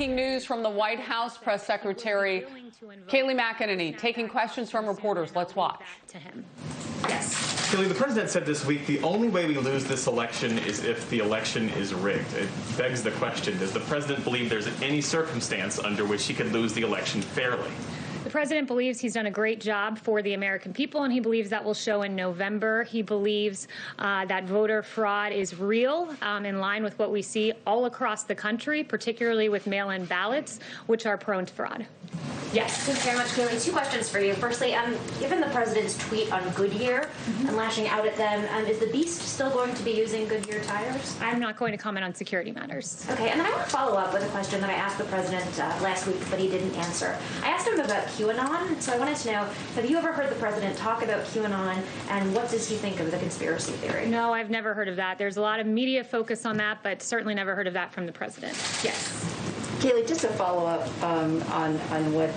breaking news from the White House press secretary Kayleigh McEnany taking questions from reporters. Let's watch. Yes. Kayleigh, the president said this week the only way we lose this election is if the election is rigged. It begs the question, does the president believe there's any circumstance under which he could lose the election fairly? The president believes he's done a great job for the American people, and he believes that will show in November. He believes that voter fraud is real, in line with what we see all across the country, particularly with mail-in ballots, which are prone to fraud. Yes. Thanks very much, Kayleigh. Two questions for you. Firstly, given the president's tweet on Goodyear and lashing out at them, is the Beast still going to be using Goodyear tires? I'm not going to comment on security matters. Okay, and then I want to follow up with a question that I asked the president last week, but he didn't answer. I asked him about QAnon, so I wanted to know, have you ever heard the president talk about QAnon, and what does he think of the conspiracy theory? No, I've never heard of that. There's a lot of media focus on that, but certainly never heard of that from the president. Yes. Kayleigh, just a follow-up on what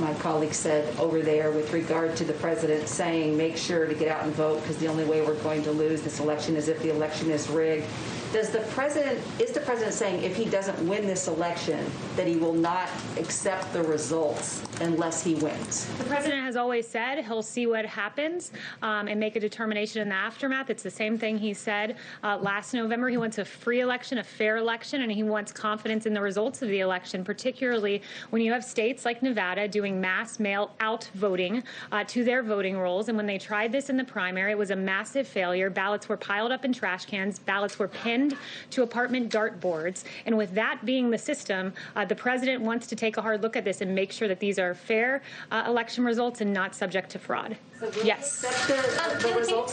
my colleague said over there with regard to the president saying make sure to get out and vote because the only way we're going to lose this election is if the election is rigged. Is the president saying if he doesn't win this election that he will not accept the results unless he wins? The president has always said he'll see what happens and make a determination in the aftermath. It's the same thing he said last November. He wants a free election, a fair election, and he wants confidence in the results of the election, particularly when you have states like Nevada doing mass mail-out voting to their voting rolls. And when they tried this in the primary, it was a massive failure. Ballots were piled up in trash cans. Ballots were pinned to apartment dartboards. And with that being the system, the president wants to take a hard look at this and make sure that these are fair election results and not subject to fraud. So yes. The results